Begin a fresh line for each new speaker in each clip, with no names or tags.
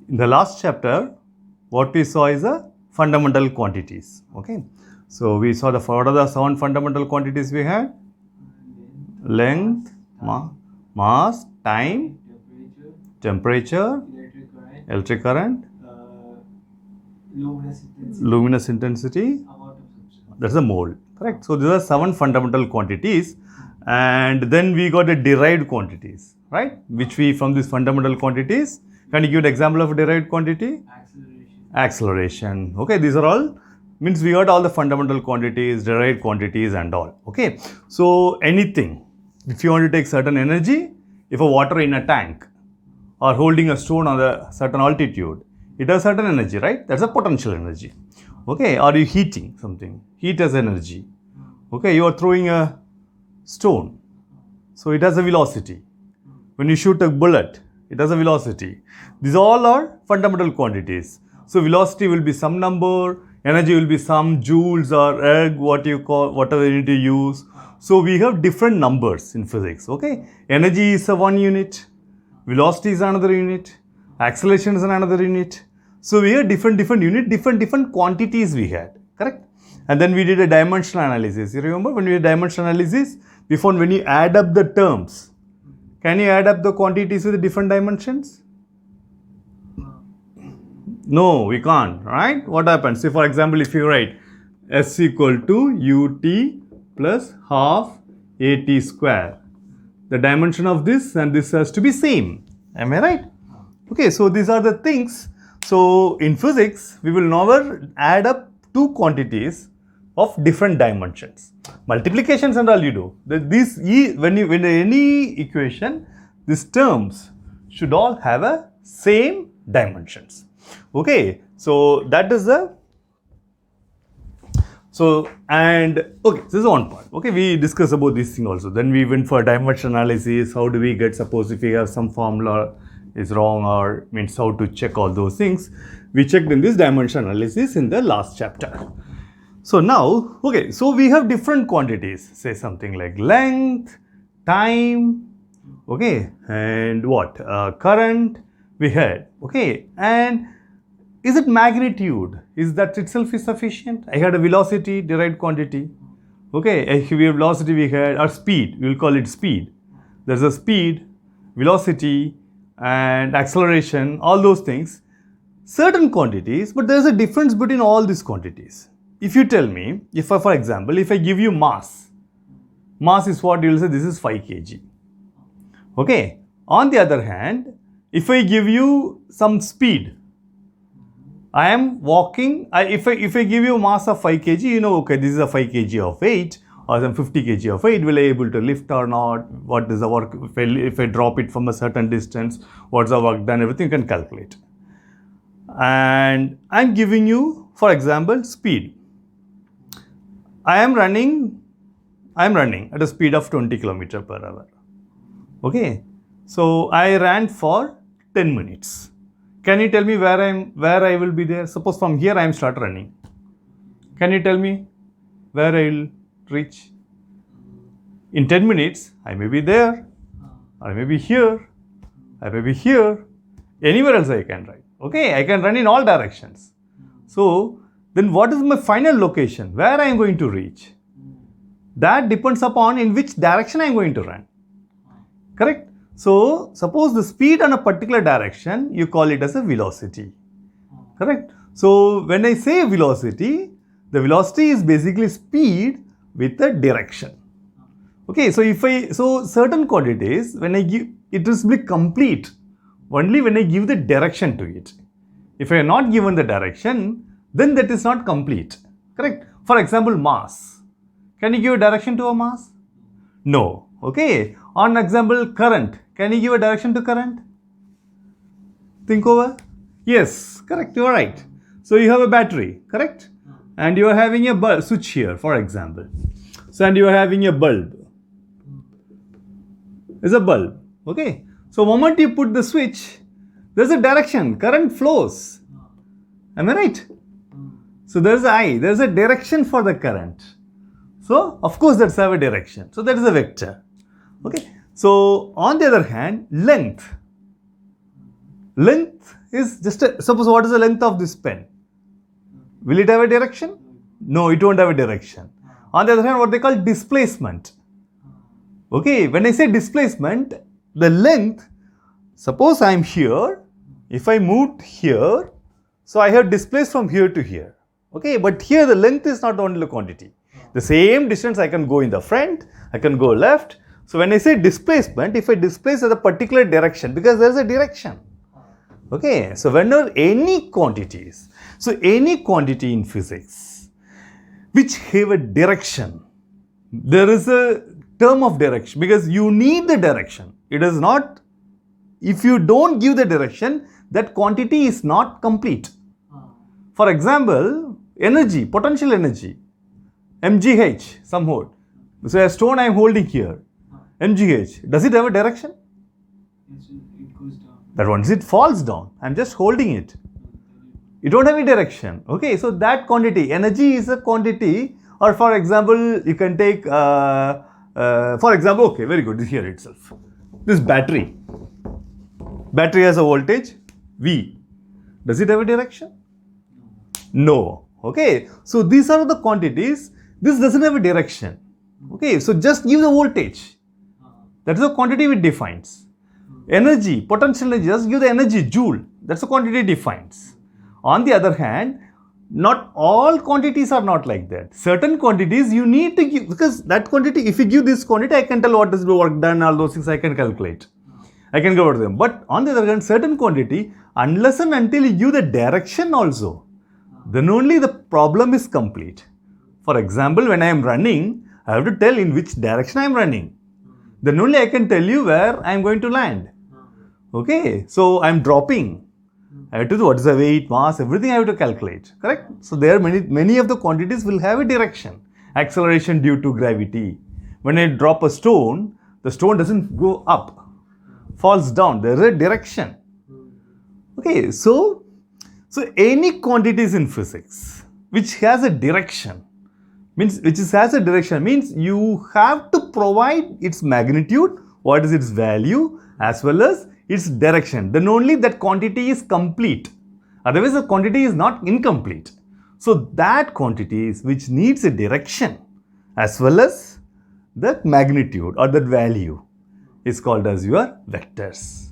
In the last chapter, what we saw is the fundamental quantities. Okay. So we saw what are the 7 fundamental quantities we had? Length, mass, time, temperature, electric current, luminous intensity, that's the mole, correct? So these are 7 fundamental quantities, and then we got the derived quantities, right? Which we from these fundamental quantities, can you give an example of a derived quantity? Acceleration. Okay, these are all means we got all the fundamental quantities, derived quantities and all. Okay, so anything, if you want to take certain energy, if a water in a tank or holding a stone on a certain altitude, it has certain energy, right? That's a potential energy. Okay, or you heating something, heat has energy. Okay, you are throwing a stone, so it has a velocity. When you shoot a bullet, it has a velocity. These all are fundamental quantities. So velocity will be some number, energy will be some joules or erg, what you call, whatever you need to use. So we have different numbers in physics. Okay, energy is a 1 unit, velocity is another unit, acceleration is another unit. So we have different unit, different quantities we had, correct? And then we did a dimensional analysis. You remember when we did dimensional analysis, we found when you add up the terms, can you add up the quantities with the different dimensions? No, we can't, right? What happens? Say for example, if you write S equal to ut plus half at square, the dimension of this and this has to be same. Am I right? Okay, so these are the things. So in physics, we will never add up two quantities of different dimensions. Multiplications and all you do. These when any equation, these terms should all have a same dimensions. Okay, so that is the okay, this is one part. Okay, we discussed about this thing also. Then we went for dimension analysis. How do we get, suppose if we have some formula is wrong or means how to check all those things. We checked in this dimension analysis in the last chapter. So now, okay, so we have different quantities, say something like length, time, okay, and what, current we had, okay, and is it magnitude? Is that itself is sufficient? I had a velocity, derived quantity, okay, a velocity we had, or speed, we will call it speed. There's a speed, velocity, and acceleration, all those things, certain quantities, but there's a difference between all these quantities. If you tell me, for example, if I give you mass is what you will say, this is 5 kg. Okay. On the other hand, if I give you some speed, I am walking, if I give you mass of 5 kg, you know, okay, this is a 5 kg of weight or some 50 kg of weight, will I able to lift or not? What is the work, if I drop it from a certain distance, what's the work done, everything you can calculate. And I'm giving you, for example, speed. I am running at a speed of 20 km per hour. Okay, so I ran for 10 minutes. Can you tell me where I will be there? Suppose from here I am start running. Can you tell me where I will reach? In 10 minutes, I may be there, or I may be here, I may be here, anywhere else I can run. Okay, I can run in all directions. So then what is my final location? Where I am going to reach? That depends upon in which direction I am going to run. Correct? So suppose the speed on a particular direction, you call it as a velocity. Correct? So when I say velocity, the velocity is basically speed with a direction. Okay, so certain quantities, when I give, it will be complete only when I give the direction to it. If I am not given the direction, then that is not complete. Correct? For example, mass. Can you give a direction to a mass? No. Okay. On example, current. Can you give a direction to current? Think over. Yes. Correct. You are right. So you have a battery. Correct? And you are having a bulb switch here, for example. So and you are having a bulb. It's a bulb. Okay. So moment you put the switch, there's a direction. Current flows. Am I right? So there's a direction for the current. So of course that's have a direction. So that is a vector. Okay. So on the other hand, length. Length is just suppose what is the length of this pen? Will it have a direction? No, it won't have a direction. On the other hand, what they call displacement. Okay, when I say displacement, the length, suppose I am here, if I moved here, so I have displaced from here to here. Okay, but here the length is not only the quantity. The same distance I can go in the front, I can go left. So when I say displacement, if I displace at a particular direction, because there is a direction. Okay, so whenever any quantities, so any quantity in physics which have a direction, there is a term of direction because you need the direction. It is not, if you don't give the direction, that quantity is not complete. For example, energy, potential energy, mgh, somewhat. So a stone I am holding here, mgh, does it have a direction?
It goes down.
That once it falls down, I am just holding it. You don't have a direction. Okay, so that quantity, energy is a quantity, or for example, you can take, for example, okay, very good, here itself. This battery. Battery has a voltage, V. Does it have a direction? No. Okay, so these are the quantities. This doesn't have a direction. Okay, so just give the voltage. That is the quantity it defines. Energy, potential energy, just give the energy, joule. That's the quantity it defines. On the other hand, not all quantities are not like that. Certain quantities you need to give, because that quantity, if you give this quantity, I can tell what is the work done, all those things I can calculate. I can go over them. But on the other hand, certain quantity, unless and until you give the direction also, then only the problem is complete. For example, when I am running, I have to tell in which direction I am running. Then only I can tell you where I am going to land. Okay, so I am dropping. I have to do what is the weight, mass, everything I have to calculate. Correct? So there are many of the quantities will have a direction. Acceleration due to gravity. When I drop a stone, the stone doesn't go up, falls down. There is a direction. Okay, so any quantities in physics which has a direction, means you have to provide its magnitude, what is its value, as well as its direction. Then only that quantity is complete. Otherwise, the quantity is not incomplete. So that quantity is which needs a direction as well as the magnitude or that value is called as your vectors.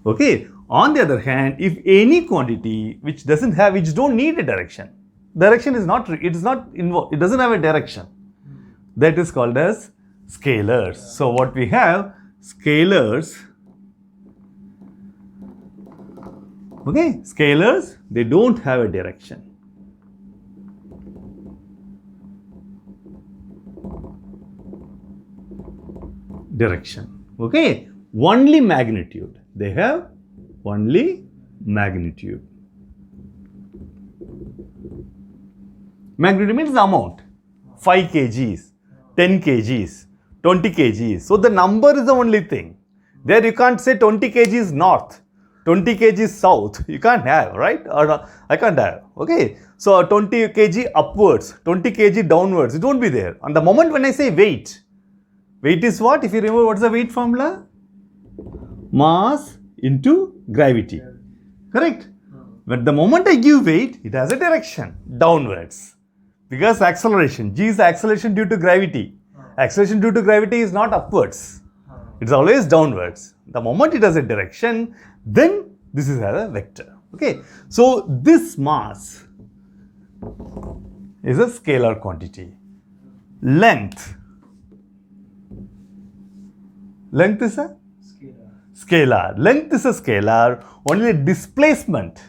Okay. On the other hand, if any quantity which don't need a direction, direction is not, it doesn't have a direction, that is called as scalars. So what we have, scalars, okay, scalars, they don't have a direction. Okay, only magnitude. They have only magnitude. Magnitude means the amount. 5 kgs, 10 kgs, 20 kgs. So the number is the only thing. There you can't say 20 kgs north, 20 kg south. You can't have, right? Or I can't have. Okay. So 20 kg upwards, 20 kg downwards. It won't be there. And the moment when I say weight, weight is what? If you remember, what's the weight formula? Mass into gravity. Correct? But the moment I give weight, it has a direction downwards. Because acceleration, G is the acceleration due to gravity. Acceleration due to gravity is not upwards. It's always downwards. The moment it has a direction, then this is a vector. Okay. So this mass is a scalar quantity. Length. Length is a scalar. Length is a scalar. Only displacement.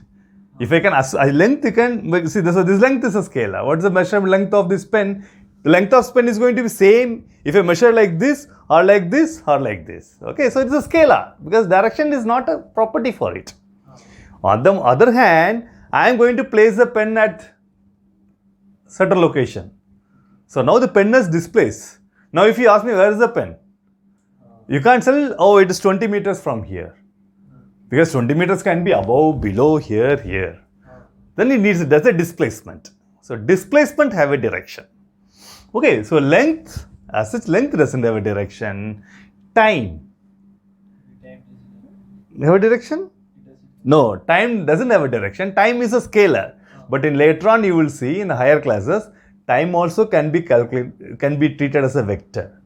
If I can, length you can see. So this length is a scalar. What is the measurement length of this pen? The length of pen is going to be same if I measure like this or like this or like this. Okay, so it's a scalar because direction is not a property for it. On the other hand, I am going to place the pen at certain location. So now the pen is displaced. Now if you ask me where is the pen, you can't say, oh, it is 20 meters from here. Because 20 meters can be above, below, here, here. Then it needs, that's a displacement. So displacement have a direction. Okay, so length, as such length doesn't have a direction. Time. Have a direction? No, time doesn't have a direction. Time is a scalar. But in later on you will see in the higher classes, time also can be treated as a vector.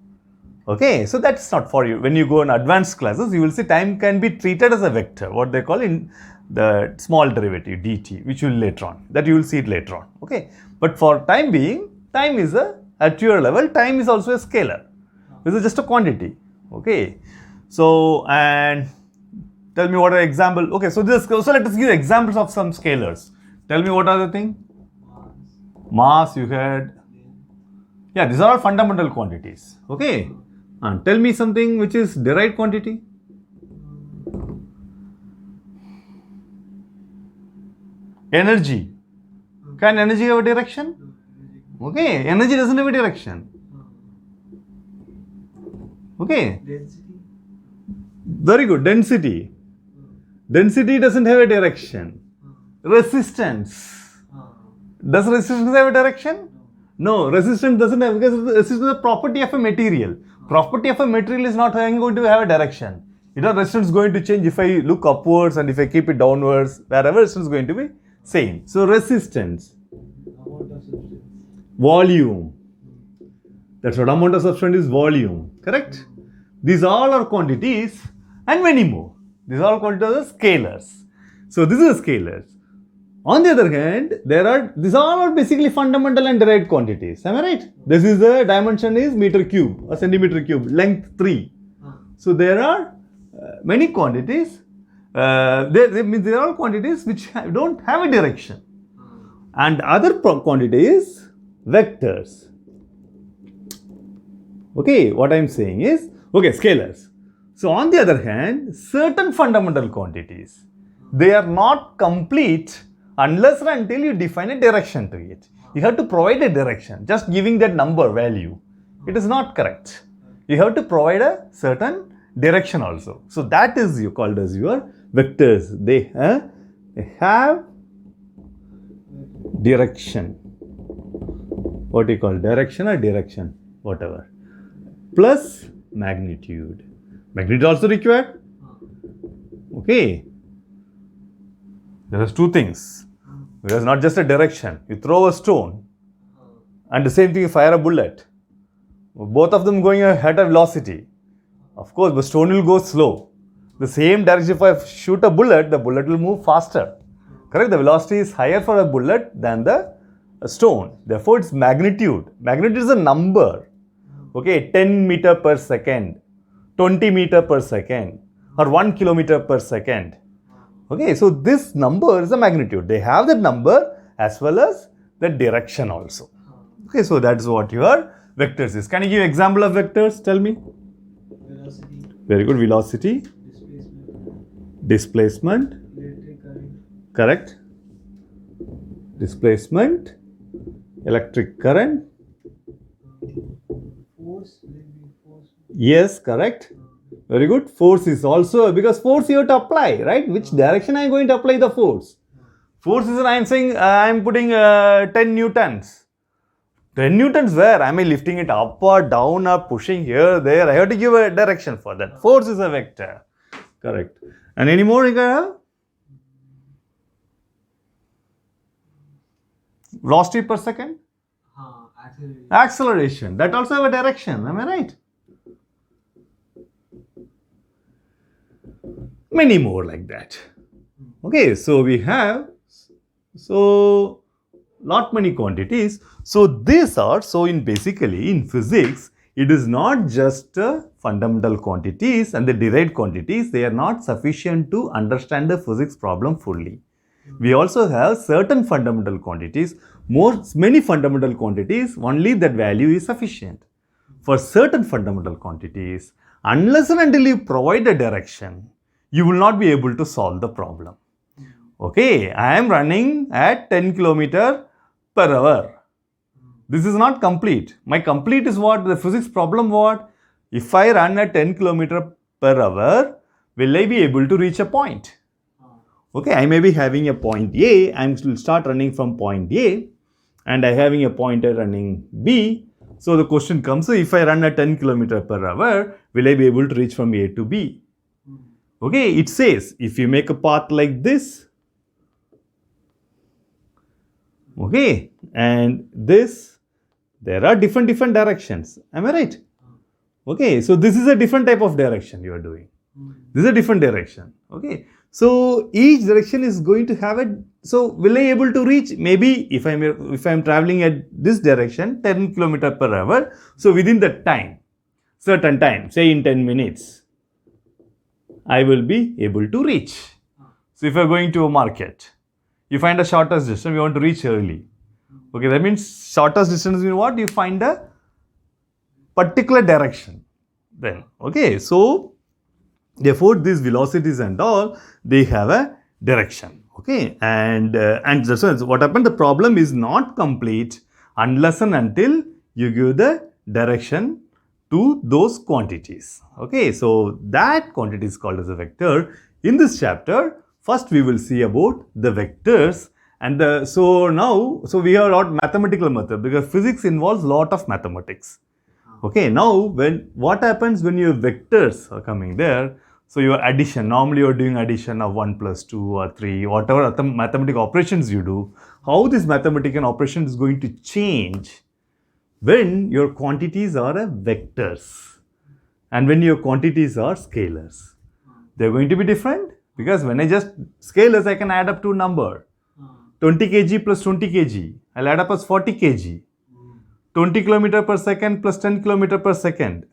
Okay, so that's not for you. When you go in advanced classes, you will see time can be treated as a vector, what they call in the small derivative dt, which will later on. That you will see it later on. Okay, but for time being, time is at your level, time is also a scalar. This is just a quantity. Okay, so and tell me what are example. Okay, so let us give examples of some scalars. Tell me what are the thing? Mass you had. Yeah, these are all fundamental quantities. Okay, and tell me something which is derived quantity. Energy. Can energy have a direction? Okay, energy doesn't have a direction. Okay.
Density.
Very good. Density. Density doesn't have a direction. Resistance. Does resistance have a direction? No, resistance doesn't have, because resistance is a property of a material. Property of a material is not going to have a direction. Resistance is going to change if I look upwards and if I keep it downwards, wherever resistance is going to be same. So resistance.
Amount of substance.
Volume. That's what amount of substance is, volume. Correct? These all are quantities and many more. These are all quantities are scalars. So this is scalars. On the other hand, these all are basically fundamental and derived quantities. Am I right? This is the dimension is meter cube or centimeter cube, length 3. So there are many quantities. There are quantities which don't have a direction. And other quantity is vectors. Okay, what I am saying is, okay, scalars. So on the other hand, certain fundamental quantities, they are not complete unless and until you define a direction to it. You have to provide a direction. Just giving that number value, it is not correct. You have to provide a certain direction also. So that is called as your vectors. They have direction. What you call direction or direction, whatever. Plus magnitude. Magnitude also required. Okay. There is two things. There is not just a direction. You throw a stone and the same thing you fire a bullet. Both of them going at a velocity. Of course, the stone will go slow. The same direction, if I shoot a bullet, the bullet will move faster. Correct? The velocity is higher for a bullet than the stone. Therefore, it's magnitude. Magnitude is a number. Okay, 10 meter per second, 20 meter per second, or 1 kilometer per second. Okay, so this number is a magnitude. They have that number as well as the direction also. Okay, so that's what your vectors is. Can you give example of vectors? Tell me.
Velocity.
Very good. Velocity.
Displacement.
Displacement.
Electric current.
Correct. Displacement. Electric current.
Force. Maybe force.
Yes, correct. Very good. Force is also, because force you have to apply, right? Which direction I am going to apply the force? Force is, I am saying, I am putting 10 newtons. 10 newtons where? Am I lifting it up or down or pushing here, there? I have to give a direction for that. Force is a vector. Correct. And any more you can have? Velocity per second?
Acceleration.
Acceleration. That also have a direction. Am I right? Many more like that. Okay, so we have lot many quantities. So these are, basically in physics, it is not just fundamental quantities and the derived quantities. They are not sufficient to understand the physics problem fully. We also have certain fundamental quantities, many fundamental quantities, only that value is sufficient. For certain fundamental quantities, unless and until you provide a direction, you will not be able to solve the problem. Okay, I am running at 10 km per hour. This is not complete. My complete is what? The physics problem what? If I run at 10 km per hour, will I be able to reach a point? Okay, I may be having a point A, I will start running from point A, and I having a pointer running B. So the question comes, so if I run at 10 km per hour, will I be able to reach from A to B? Okay, it says if you make a path like this, okay, and this, there are different directions. Am I right? Okay, so this is a different type of direction you are doing. This is a different direction. Okay, so each direction is going to have a. So will I able to reach? Maybe if I'm traveling at this direction, 10 km/h. So within that time, certain time, say in 10 minutes, I will be able to reach. So if you're going to a market, you find the shortest distance. You want to reach early. Okay, that means shortest distance means what? You find a particular direction. Then okay, so therefore these velocities and all, they have a direction. Okay, and that's why what happened, the problem is not complete unless and until you give the direction to those quantities. Okay, so that quantity is called as a vector. In this chapter, first we will see about the vectors and so we have a lot mathematical method because physics involves lot of mathematics. Okay, now what happens when your vectors are coming there? So your addition, normally you are doing addition of 1 plus 2 or 3, whatever mathematical operations you do, how this mathematical operation is going to change when your quantities are vectors and when your quantities are scalars. They are going to be different because when I just scalars, I can add up to a number. 20 kg plus 20 kg, I'll add up as 40 kg. 20 km per second plus 10 km per second.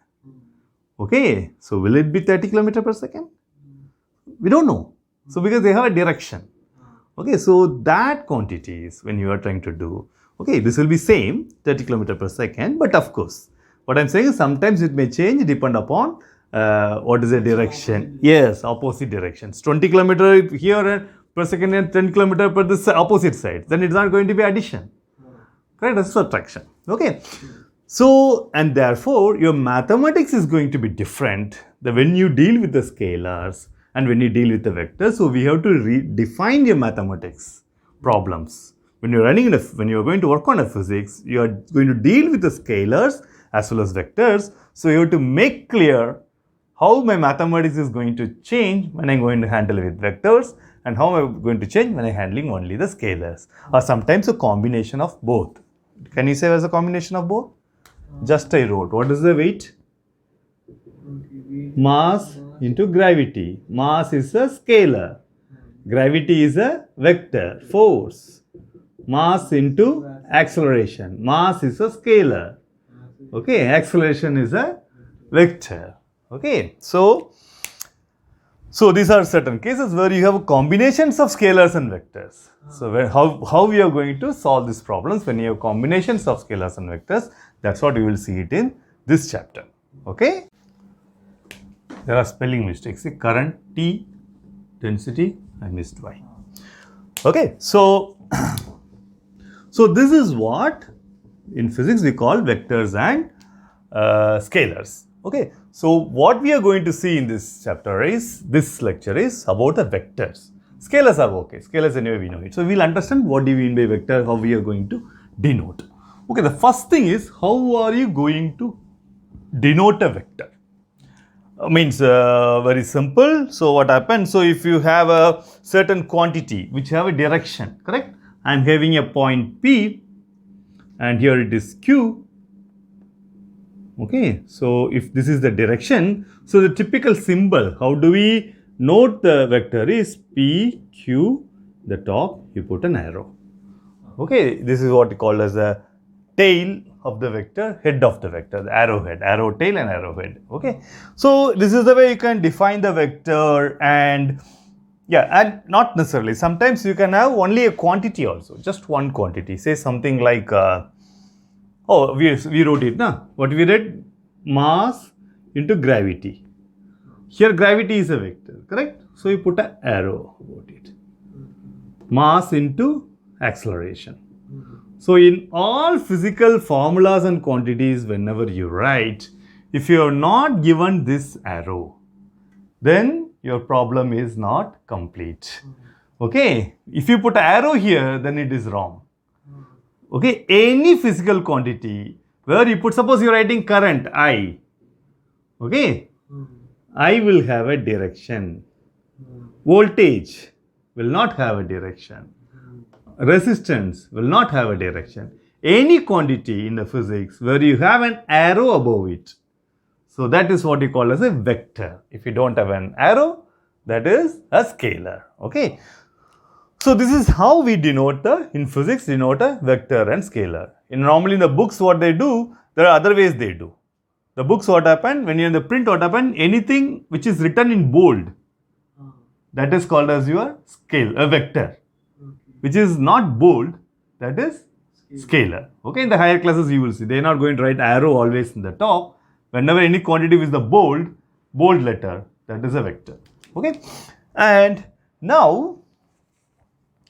Okay, so will it be 30 km per second? We don't know. So because they have a direction. Okay, so that quantities when you are trying to do, okay, this will be same 30 km per second, but of course, what I'm saying is sometimes it may change depend upon what is the direction. Yes, opposite directions. 20 km here per second and 10 km per this opposite side. Then it's not going to be addition. Correct? That's subtraction. Okay. So, and therefore, your mathematics is going to be different when you deal with the scalars and when you deal with the vectors. So, we have to define your mathematics problems. When you're when you're going to work on a physics, you are going to deal with the scalars as well as vectors. So, you have to make clear how my mathematics is going to change when I'm going to handle with vectors and how I'm going to change when I'm handling only the scalars, or sometimes a combination of both. Can you say as a combination of both? Just I wrote. What is the weight? Mass into gravity. Mass is a scalar. Gravity is a vector, force. Mass into acceleration. Mass is a scalar. Okay, acceleration is a vector. Okay, so these are certain cases where you have combinations of scalars and vectors. So how we are going to solve these problems when you have combinations of scalars and vectors, that's what you will see it in this chapter. Okay. There are spelling mistakes. See, current T, density, I missed Y. Okay, so this is what in physics we call vectors and scalars. Okay, so what we are going to see in this chapter is, this lecture is about the vectors. Scalars are okay. Scalars anyway we know it. So we'll understand what do we mean by vector, how we are going to denote. Okay, the first thing is how are you going to denote a vector? Means very simple. So what happens? So if you have a certain quantity which have a direction, correct? I am having a point P and here it is Q. Okay, so if this is the direction, so the typical symbol, how do we note the vector is P, Q, the top, you put an arrow. Okay, this is what we call as the tail of the vector, head of the vector, the arrowhead, arrow tail and arrowhead. Okay, so this is the way you can define the vector, and yeah, and not necessarily. Sometimes you can have only a quantity also, just one quantity. Say something like, oh, we wrote it, na? What we read? Mass into gravity. Here gravity is a vector, correct? So you put an arrow about it. Mass into acceleration. So in all physical formulas and quantities, whenever you write, if you are not given this arrow, then your problem is not complete. Okay, if you put an arrow here, then it is wrong. Okay, any physical quantity where you put, suppose you are writing current I, okay, I will have a direction. Voltage will not have a direction. Resistance will not have a direction. Any quantity in the physics where you have an arrow above it. So that is what you call as a vector. If you don't have an arrow, that is a scalar. Okay. So this is how we denote in physics, denote a vector and scalar. Normally in the books what they do, there are other ways they do. The books what happen, when you're in the print what happen, anything which is written in bold, that is called as your a vector. Which is not bold, that is scalar. Okay, in the higher classes you will see, they are not going to write arrow always in the top. Whenever any quantity with the bold letter, that is a vector. Okay, and now,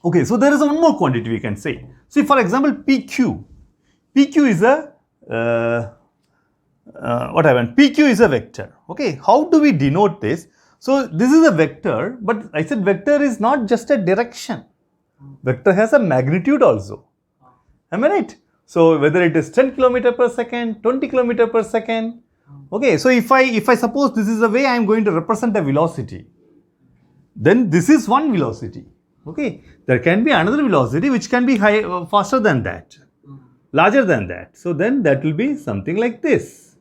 okay, so there is one more quantity we can say. See, for example, PQ. PQ is a, PQ is a vector. Okay, how do we denote this? So, this is a vector, but I said vector is not just a direction. Vector has a magnitude also. Am I right? So, whether it is 10 km per second, 20 km per second. Okay, so if I suppose this is the way I am going to represent a velocity, then this is one velocity. Okay, there can be another velocity which can be faster than that, larger than that. So, then that will be something like this.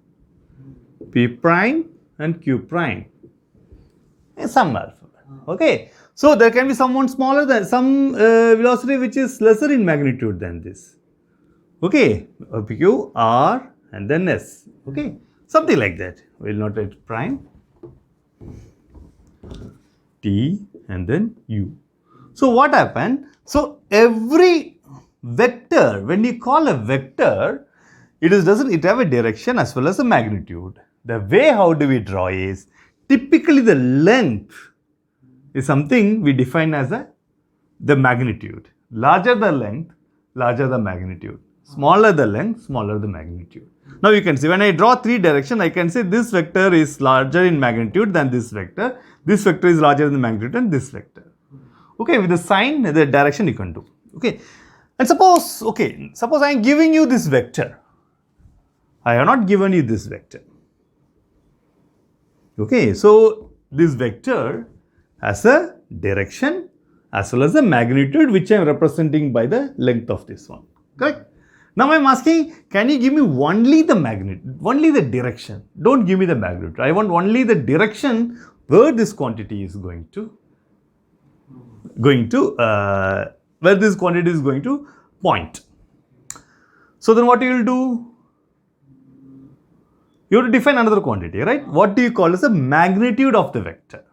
P prime and Q prime. Some alphabet. Okay. So, there can be someone smaller than some velocity which is lesser in magnitude than this. Okay. Q, R and then S. Okay. Something like that. We will not write prime. T and then U. So, what happened? So, every vector, when you call a vector, it have a direction as well as a magnitude. The way how do we draw is, typically the length is something we define as the magnitude. Larger the length, larger the magnitude. Smaller the length, smaller the magnitude. Now you can see when I draw three direction, I can say this vector is larger in magnitude than this vector. This vector is larger in magnitude than this vector. Okay, with the sign, the direction you can do. Okay, and suppose I am giving you this vector. I have not given you this vector. Okay, so this vector has a direction as well as a magnitude which I am representing by the length of this one. Correct? Now I am asking, can you give me only the magnitude, only the direction? Don't give me the magnitude. I want only the direction where this quantity is going to point. So then what you will do? You have to define another quantity, right? What do you call as the magnitude of the vector?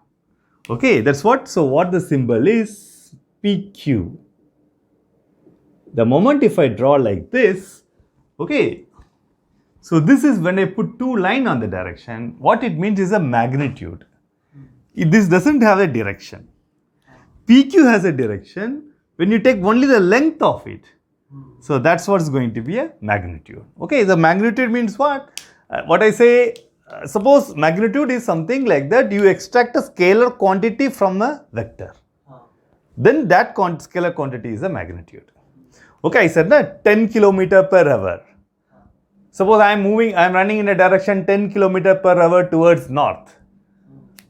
Okay, that's what. So what the symbol is? PQ. The moment if I draw like this, okay. So this is when I put two lines on the direction. What it means is a magnitude. This doesn't have a direction. PQ has a direction when you take only the length of it. So that's what's going to be a magnitude. Okay, the magnitude means what? What I say, suppose magnitude is something like that, you extract a scalar quantity from a vector. Then that scalar quantity is a magnitude. Okay, I said that 10 km per hour. Suppose I am running in a direction 10 km per hour towards north.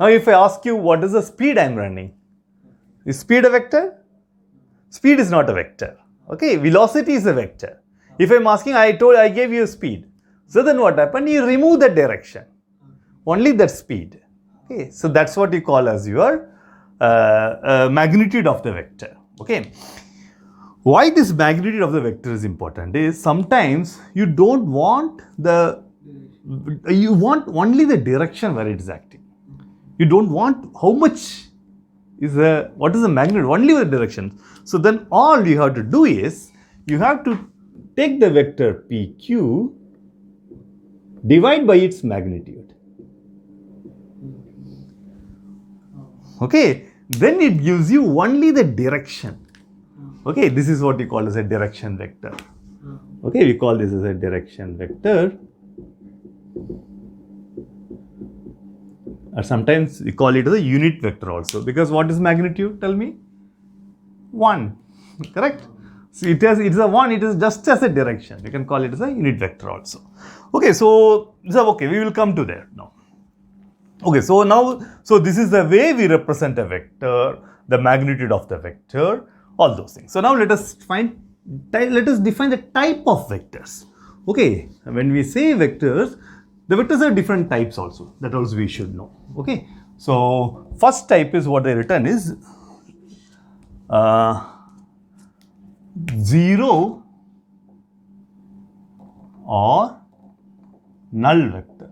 Now if I ask you what is the speed I am running? Is speed a vector? Speed is not a vector. Okay, velocity is a vector. If I am asking, I gave you speed. So then what happened? You remove the direction. Only that speed. Okay, so that's what you call as your magnitude of the vector. Okay. Why this magnitude of the vector is important is sometimes you don't want you want only the direction where it is acting. You don't want how much what is the magnitude, only the direction. So then all you have to do is, you have to take the vector PQ, divide by its magnitude. Okay, then it gives you only the direction. Okay, this is what we call as a direction vector. Okay, we call this as a direction vector. Or sometimes we call it as a unit vector also, because what is magnitude? Tell me. 1. Correct? So it is a 1, it is just as a direction. You can call it as a unit vector also. Okay, so okay, we will come to there now. Okay, so now, so this is the way we represent a vector, the magnitude of the vector, all those things. So now let us define the type of vectors. Okay, when we say vectors, the vectors are different types also. That also we should know. Okay, so first type is what they written is zero or null vector.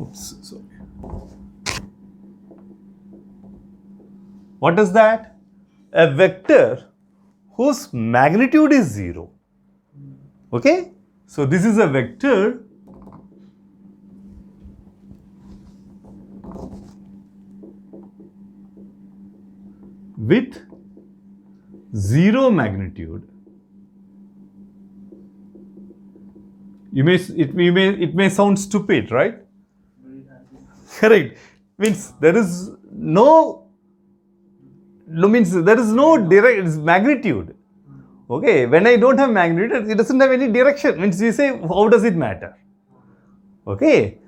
Oops, sorry. What is that? A vector whose magnitude is 0. Okay? So this is a vector with 0 magnitude. It may sound stupid, right? Correct. Means there is no direct magnitude. Okay, when I don't have magnitude, it doesn't have any direction. Means you say, how does it matter? Okay,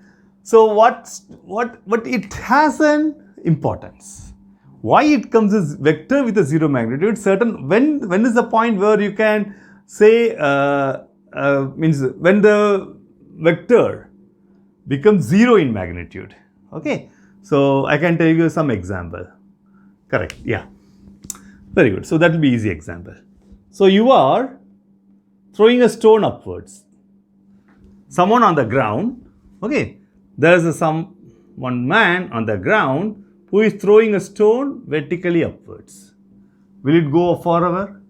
so but it has an importance. Why it comes as vector with a 0 magnitude? Certain when is the point where you can say means when the vector becomes 0 in magnitude. Okay, so I can tell you some example. Correct, yeah, very good. So that will be easy example. So you are throwing a stone upwards. Someone on the ground, okay, there is one man on the ground who is throwing a stone vertically upwards. Will it go forever?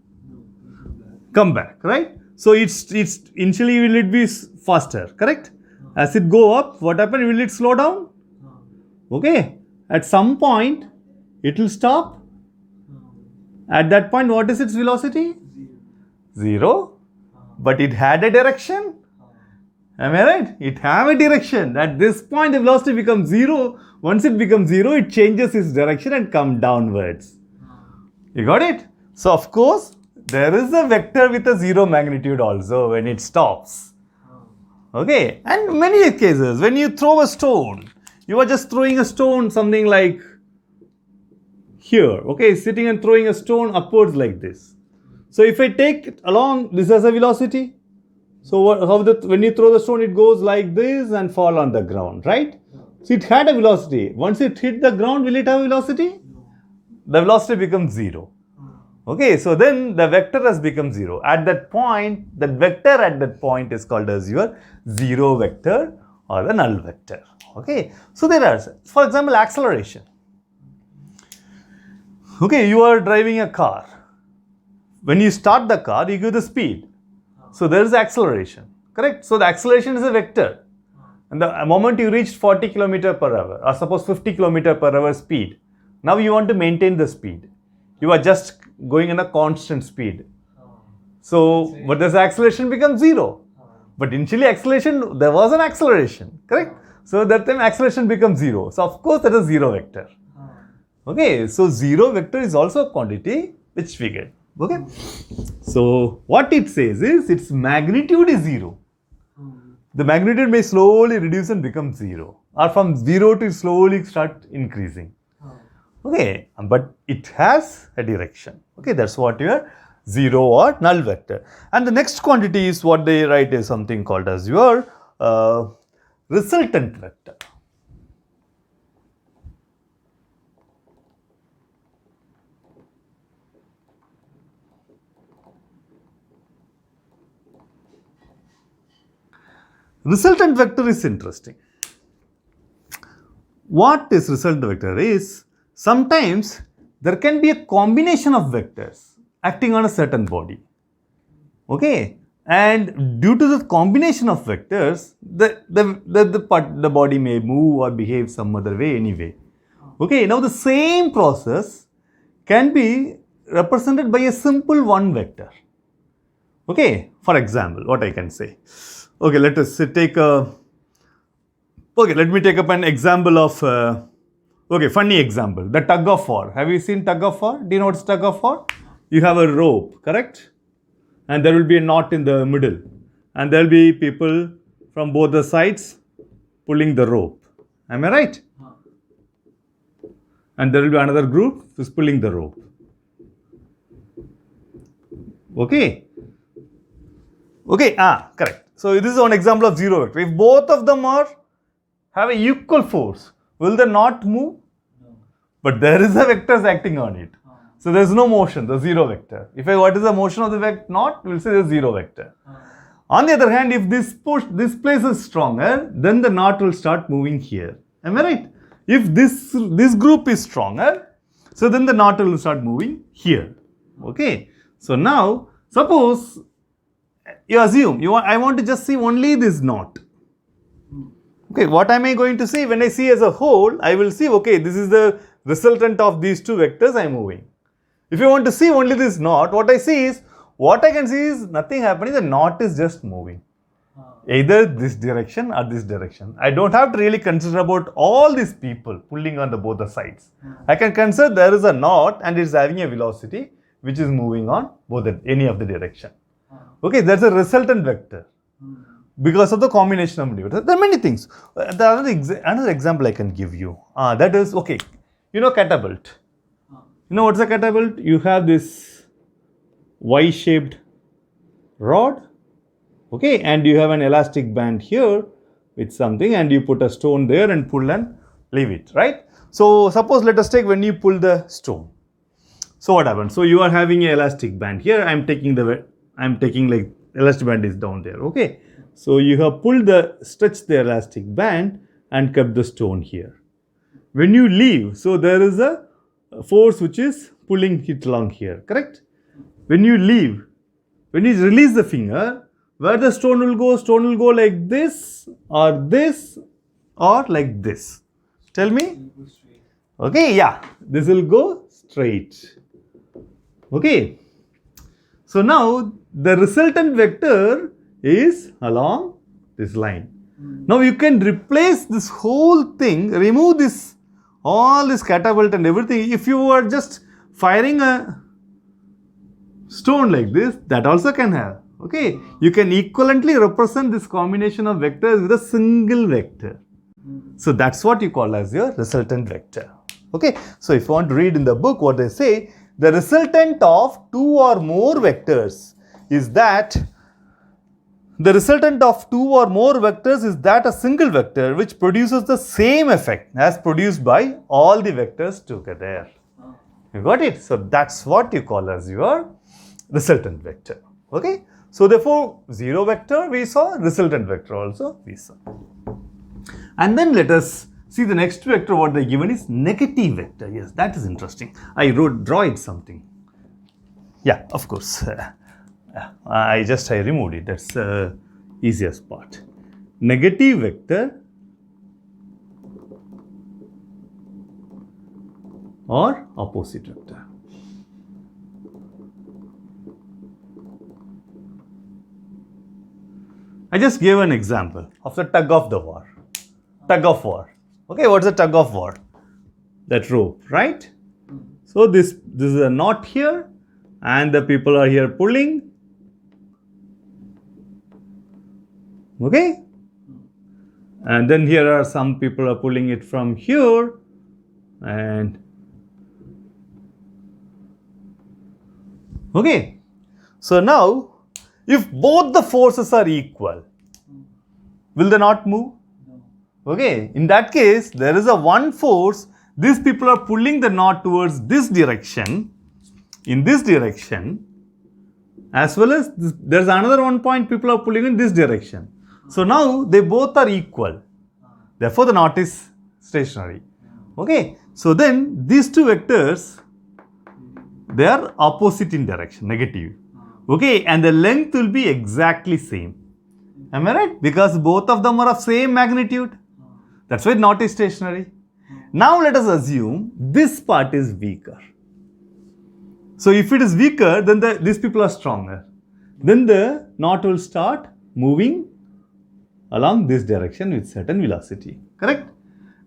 Come back, right? So it's initially will it be faster, correct? As it go up, what happens? Will it slow down? Okay, at some point it will stop. At that point, what is its velocity? 0. But it had a direction. Am I right? It have a direction. At this point, the velocity becomes 0. Once it becomes 0, it changes its direction and come downwards. You got it? So, of course, there is a vector with a 0 magnitude also when it stops. Okay? And many cases, when you throw a stone, you are just throwing a stone something like here. Okay? Sitting and throwing a stone upwards like this. So, if I take it along, this has a velocity. So, when you throw the stone, it goes like this and fall on the ground, right? So, it had a velocity. Once it hit the ground, will it have velocity? The velocity becomes 0. Okay, so then the vector has become 0. At that point, the vector at that point is called as your 0 vector or the null vector. Okay, so there are, for example, acceleration. Okay, you are driving a car. When you start the car, you give the speed. So there is acceleration, correct? So the acceleration is a vector. And the moment you reach 40 km per hour, or suppose 50 km per hour speed, now you want to maintain the speed. You are just going in a constant speed. So, but this acceleration becomes 0. But initially acceleration, there was an acceleration, correct? So that time acceleration becomes 0. So of course that is 0 vector. Okay, so 0 vector is also a quantity which we get. Okay, so what it says is its magnitude is 0. The magnitude may slowly reduce and become 0, or from 0 to slowly start increasing. Okay, but it has a direction. Okay, that's what your 0 or null vector. And the next quantity is what they write is something called as your resultant vector. Resultant vector is interesting. What is resultant vector is, sometimes there can be a combination of vectors acting on a certain body. Okay, and due to the combination of vectors, the body may move or behave some other way anyway. Okay, now the same process can be represented by a simple one vector. Okay, for example, what I can say. Okay, let us take a. Okay, let me take up an example of. Okay, funny example. The tug of war. Have you seen tug of war? Do you know what's tug of war? You have a rope, correct? and there will be a knot in the middle, and there will be people from both the sides pulling the rope. Am I right? And there will be another group who's pulling the rope. Okay. Okay, correct. So this is one example of zero vector. If both of them have an equal force, will they not move?
No.
But there is a vectors acting on it. So there is no motion, the zero vector. What is the motion of the knot? We will say the zero vector. On the other hand, if this place is stronger, then the knot will start moving here. Am I right? If this group is stronger, so then the knot will start moving here. Okay. So now, suppose you assume I want to just see only this knot. Okay, what am I going to see? When I see as a whole, I will see, okay, this is the resultant of these two vectors I am moving. If you want to see only this knot, what I can see is nothing happening, the knot is just moving. Either this direction or this direction. I don't have to really consider about all these people pulling on both the sides. I can consider there is a knot and it's having a velocity which is moving on any of the direction. Okay, that's a resultant vector because of the combination of vectors. There are many things. Another example I can give you. That is, okay, catapult. You know what's a catapult? You have this Y-shaped rod, okay, and you have an elastic band here with something, and you put a stone there and pull and leave it, right? So suppose let us take when you pull the stone. So what happens? So you are having an elastic band here. I'm taking like elastic band is down there, okay? So you have stretched the elastic band and kept the stone here. When you leave, so there is a force which is pulling it along here, correct? When you leave, when you release the finger, where the stone will go like this or like this. Tell me. Okay, yeah, this will go straight. Okay. So now the resultant vector is along this line. Now you can replace this whole thing, remove all this catapult and everything. If you are just firing a stone like this, that also can have. Okay, you can equivalently represent this combination of vectors with a single vector. So that's what you call as your resultant vector. Okay, so if you want to read in the book what they say, the resultant of two or more vectors is that a single vector which produces the same effect as produced by all the vectors together. You got it? So that's what you call as your resultant vector. Okay? So therefore, zero vector we saw, resultant vector also we saw. And then let us see the next vector, what they given is negative vector. Yes, that is interesting. I draw it something. Yeah, of course. I removed it. That's the easiest part. Negative vector or opposite vector. I just gave an example of the tug of war. Okay, what's the tug of war? That rope, right? So this is a knot here and the people are here pulling. Okay? And then here are some people are pulling it from here and okay. So now if both the forces are equal, will they not move?
No.
Okay, in that case, there is a one force. These people are pulling the knot towards this direction, in this direction, as well as there's another one point people are pulling in this direction. So now they both are equal. Therefore, the knot is stationary. Okay, so then these two vectors, they are opposite in direction, negative. Okay, and the length will be exactly same. Am I right? Because both of them are of same magnitude. That's why knot is stationary. Now let us assume this part is weaker. So if it is weaker, then these people are stronger. Then the knot will start moving along this direction with certain velocity. Correct?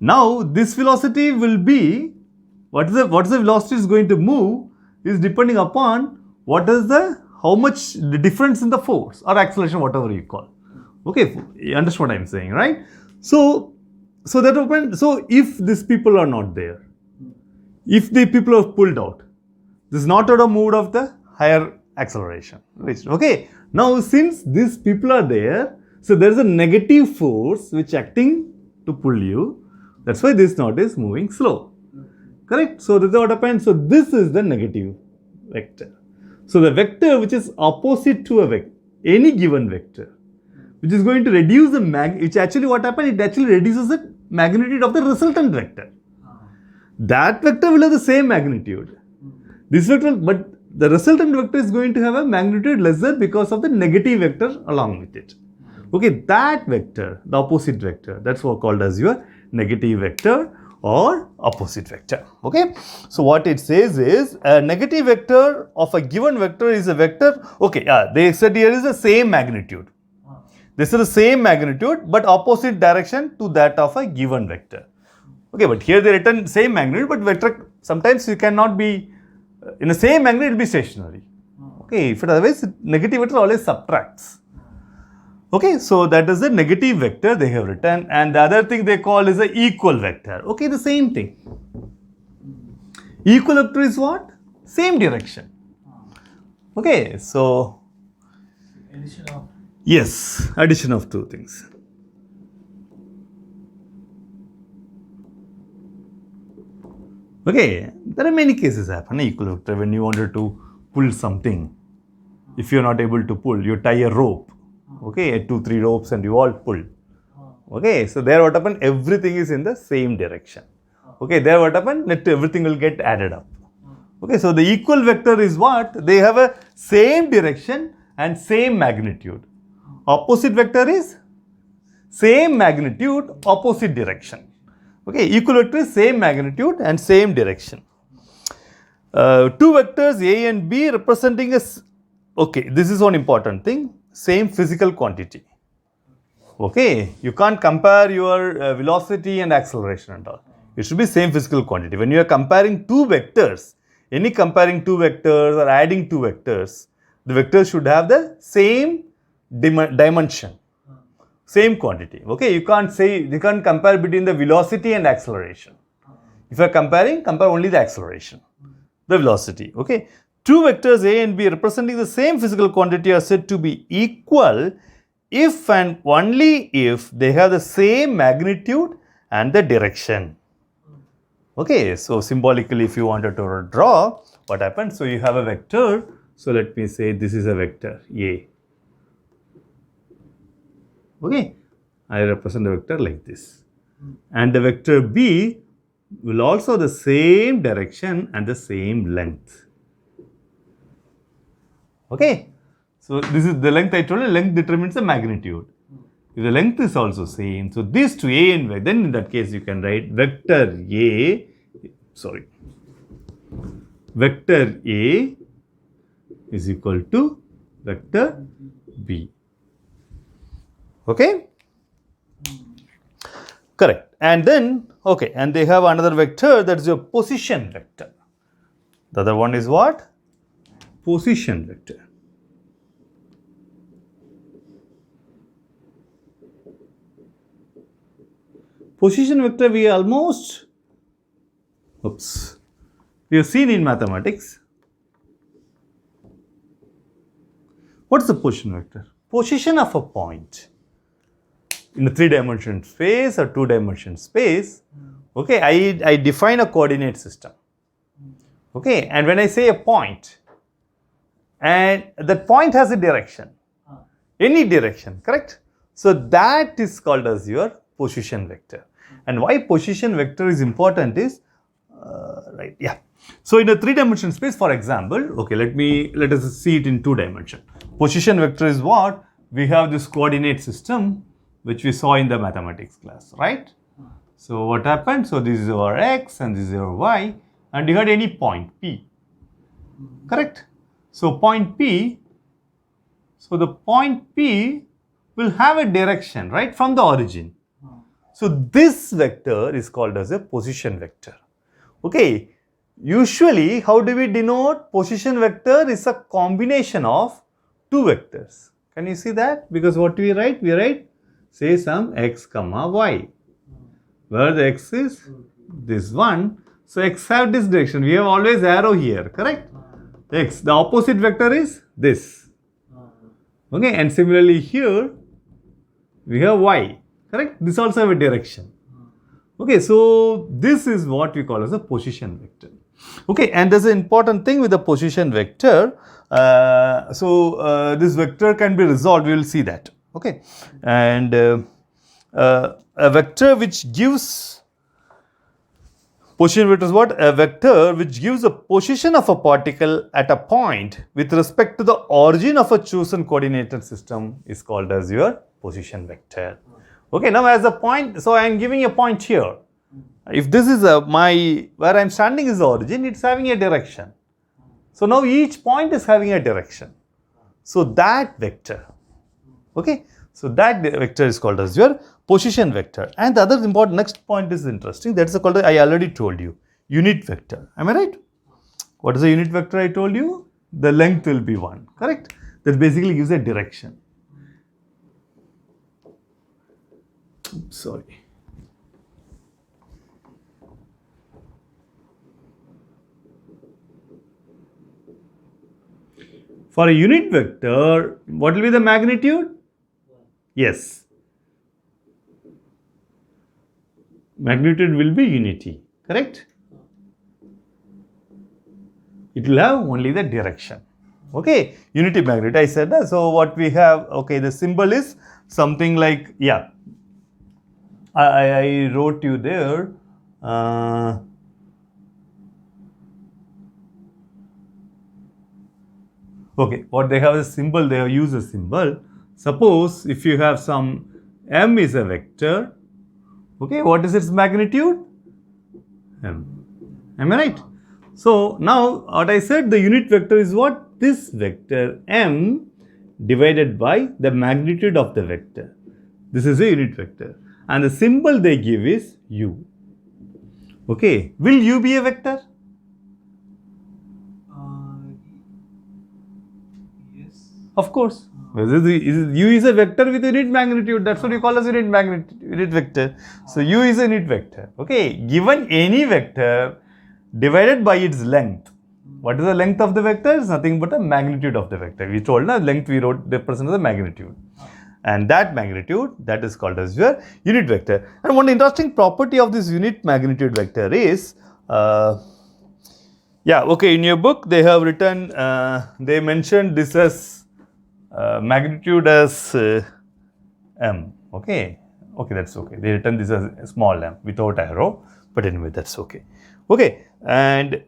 Now this velocity will be, what is the velocity is going to move is depending upon what is the how much the difference in the force or acceleration, whatever you call. Okay, you understand what I'm saying, right? So that open. So if these people are not there, if the people are pulled out, this is not out of mode of the higher acceleration. Okay. Now since these people are there, so there is a negative force which acting to pull you. That's why this knot is moving slow. Correct? So this is what happens. So this is the negative vector. So the vector which is opposite to any given vector, which is going to reduce the which actually what happens, it actually reduces the magnitude of the resultant vector. That vector will have the same magnitude. This vector, but the resultant vector is going to have a magnitude lesser because of the negative vector along with it. Okay, that vector, the opposite vector, that's what called as your negative vector or opposite vector. Okay, so what it says is a negative vector of a given vector is a vector. Okay, they said here is the same magnitude. This is the same magnitude but opposite direction to that of a given vector. Okay, but here they written same magnitude, but vector sometimes you cannot be in the same magnitude, it will be stationary. Okay, if it otherwise negative vector always subtracts. Okay, so that is the negative vector they have written, and the other thing they call is the equal vector. Okay, the same thing. Equal vector is what? Same direction. Okay, so
Addition of.
yes, addition of two things. Okay, there are many cases happen equal vector when you wanted to pull something. If you are not able to pull, you tie a rope. Okay, 2-3 ropes and you all pull. Okay, so there what happened, everything is in the same direction. Okay, there what happened, everything will get added up. Okay, so the equal vector is what? They have a same direction and same magnitude. Opposite vector is same magnitude, opposite direction. Okay, equal vector is same magnitude and same direction. Two vectors A and B representing a, okay, this is one important thing, same physical quantity. Okay, you can't compare your velocity and acceleration and all. It should be same physical quantity. When you are comparing two vectors, any comparing two vectors or adding two vectors, the vectors should have the same dimension. Same quantity. Okay, you can't compare between the velocity and acceleration. If you are comparing, compare only the acceleration, the velocity. Okay, two vectors A and B representing the same physical quantity are said to be equal if and only if they have the same magnitude and the direction. Okay, so symbolically, if you wanted to draw, what happens? So you have a vector. So let me say this is a vector A. Okay, I represent the vector like this. And the vector B will also have the same direction and the same length. Okay, so this is the length I told you, length determines the magnitude. If the length is also same, so these two A and B, then in that case you can write vector A is equal to vector B. Okay, correct. And then, okay, and they have another vector, that is your position vector. The other one is what? Position vector. Position vector we almost, we have seen in mathematics. What is the position vector? Position of a point in a 3-dimensional space or 2-dimensional space. Okay, I define a coordinate system. Okay, and when I say a point, and that point has a direction, any direction, correct? So that is called as your position vector. And why position vector is important is, right, yeah. So in a 3-dimensional space, for example, okay, let us see it in 2 dimensions. Position vector is what? We have this coordinate system which we saw in the mathematics class, right? So what happened? So this is your x and this is your y, and you had any point P, correct? So point P, so the point P will have a direction, right, from the origin. So this vector is called as a position vector. Okay, usually how do we denote position vector is a combination of two vectors. Can you see that? Because what we write? We write say some x comma y, where the x is this one. So x have this direction. We have always arrow here, correct? X. The opposite vector is this. Okay, and similarly here we have y, correct? This also have a direction. Okay, so this is what we call as a position vector. Okay, and there's an important thing with the position vector. This vector can be resolved. We will see that. Okay, and a vector which gives position vector is what? A vector which gives a position of a particle at a point with respect to the origin of a chosen coordinated system is called as your position vector. Okay, now as a point, so I am giving a point here. If this is where I am standing is the origin, it's having a direction. So now each point is having a direction. So that vector, okay, so that vector is called as your position vector. And the other important next point is interesting. That is called, I already told you, unit vector. Am I right? What is a unit vector I told you? The length will be 1, correct? That basically gives a direction. Oops, sorry. For a unit vector, what will be the magnitude? Yes. Magnitude will be unity, correct? It will have only the direction. Okay, unity magnitude, I said that. So what we have, okay, the symbol is something like, yeah, I wrote you there. Okay, what they have is a symbol, they have used a symbol. Suppose if you have some m is a vector, okay, what is its magnitude? M. Am I right? So now what I said, the unit vector is what? This vector m divided by the magnitude of the vector. This is a unit vector. And the symbol they give is u. Okay, will u be a vector? Of course. U is a vector with unit magnitude. That's what you call as unit vector. So u is a unit vector. Okay. Given any vector divided by its length. What is the length of the vector? It's nothing but a magnitude of the vector. We told now length we wrote represents the magnitude. And that magnitude, that is called as your unit vector. And one interesting property of this unit magnitude vector is yeah, okay, in your book they have written, they mentioned this as magnitude as m, okay, that's okay. They written this as a small m without arrow, but anyway, that's okay. Okay, and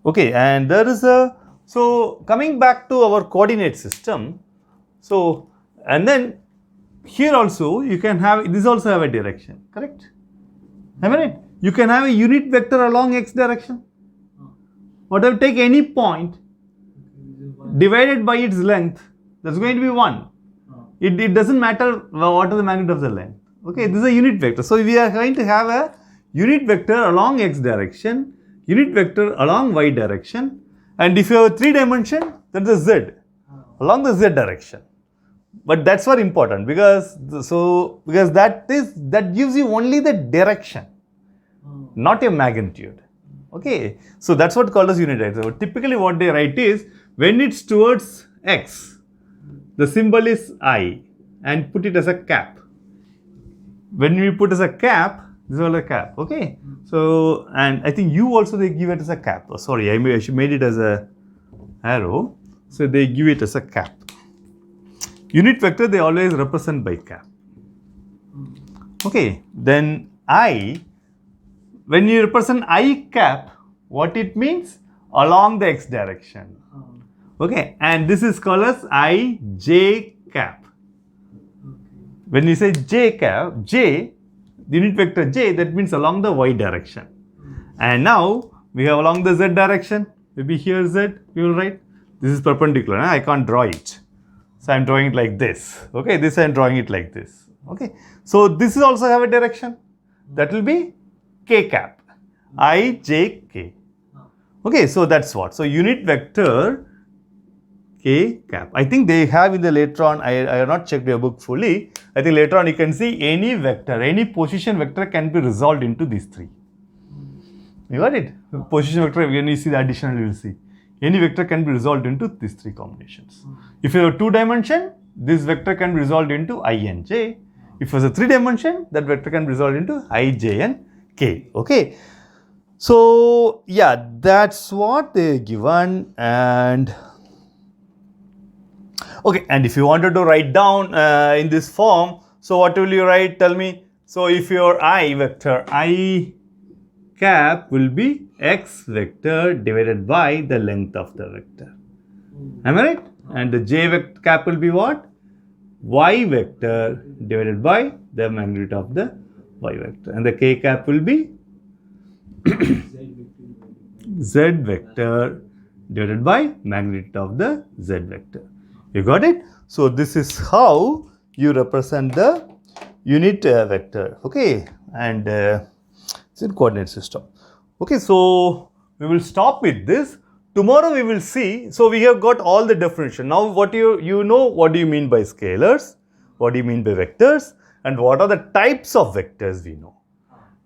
okay, and there is a, so coming back to our coordinate system, so and then here also you can have, this also have a direction, correct? Am I right? You can have a unit vector along x direction. Whatever, take any point divided by its length, that's going to be 1. It doesn't matter what is the magnitude of the length. Okay, this is a unit vector. So we are going to have a unit vector along x direction, unit vector along y direction, and if you have a 3 dimension, that's a z along the z direction. But that's very important because that gives you only the direction, not a magnitude. Okay, so that's what called as unit vector. So typically what they write is, when it's towards x, the symbol is I and put it as a cap. When we put as a cap, this is all a cap, okay? So, and I think u also they give it as a cap. Oh, sorry, I made it as a arrow. So they give it as a cap. Unit vector they always represent by cap. Okay, then I, when you represent I cap, what it means? Along the x direction. Okay, and this is called as I j cap. When you say j cap, j, the unit vector j, that means along the y direction. And now we have along the z direction. Maybe here z, we will write. This is perpendicular. I can't draw it. So I am drawing it like this. Okay, this I am drawing it like this. Okay, so this is also have a direction. That will be k cap. I, j, k. Okay, so that's what. So unit vector k cap. I think they have in the later on, I have not checked your book fully. I think later on you can see any vector, any position vector can be resolved into these three. You got it? Position vector, when you see the additional, you will see. Any vector can be resolved into these three combinations. If you have 2 dimension, this vector can be resolved into I and j. If it was a 3 dimension, that vector can be resolved into I, j and k. Okay. So yeah, that's what they given. And okay, and if you wanted to write down in this form, so what will you write? Tell me. So if your I vector, I cap will be x vector divided by the length of the vector. Am I right? And the j vector cap will be what? Y vector divided by the magnitude of the y vector. And the k cap will be z vector divided by magnitude of the z vector. You got it? So this is how you represent the unit vector. Okay, and it's in coordinate system. Okay, so we will stop with this. Tomorrow we will see. So we have got all the definition. Now what you know what do you mean by scalars, what do you mean by vectors, and what are the types of vectors we know.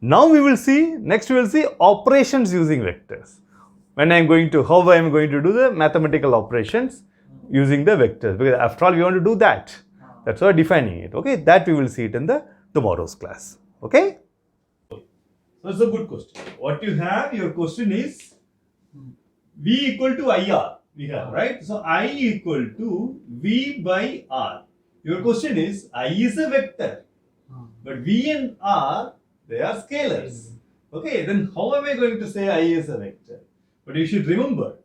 Now we will see, next we will see operations using vectors. When I am going to, how I am going to do the mathematical operations using the vectors, because after all we want to do that. That's why defining it. Okay, that we will see it in the tomorrow's class. Okay. So it's a good question. What you have, your question is V equal to IR. We have, right? So I equal to V by R. Your question is I is a vector, but V and R, they are scalars. Okay, then how am I going to say I is a vector? But you should remember,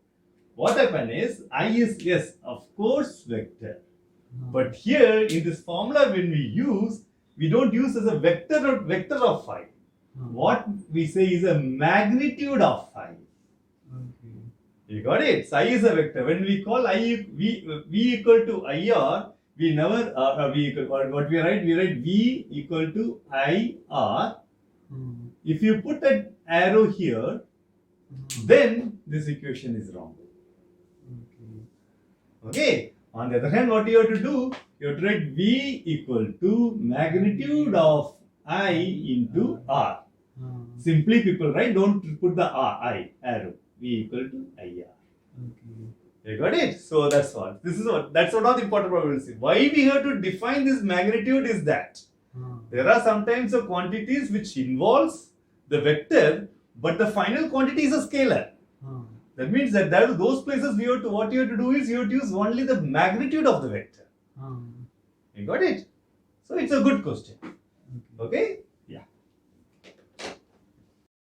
what happened is I is, yes, of course, vector. But here in this formula, when we use, we don't use as a vector of phi. What we say is a magnitude of phi. You got it? So I is a vector. When we call V equal to IR, we never V equal, what we write? We write V equal to IR. If you put an arrow here, then this equation is wrong. Okay. On the other hand, what you have to do? You have to write V equal to magnitude of I into R. Simply people write, don't put the I arrow. V equal to IR. You got it? So that's what. This is what. That's what all the important part we will see. Why we have to define this magnitude is that there are sometimes the quantities which involves the vector, but the final quantity is a scalar. That means that those places we have to, what you have to do is you have to use only the magnitude of the vector. You got it? So it's a good question. Okay?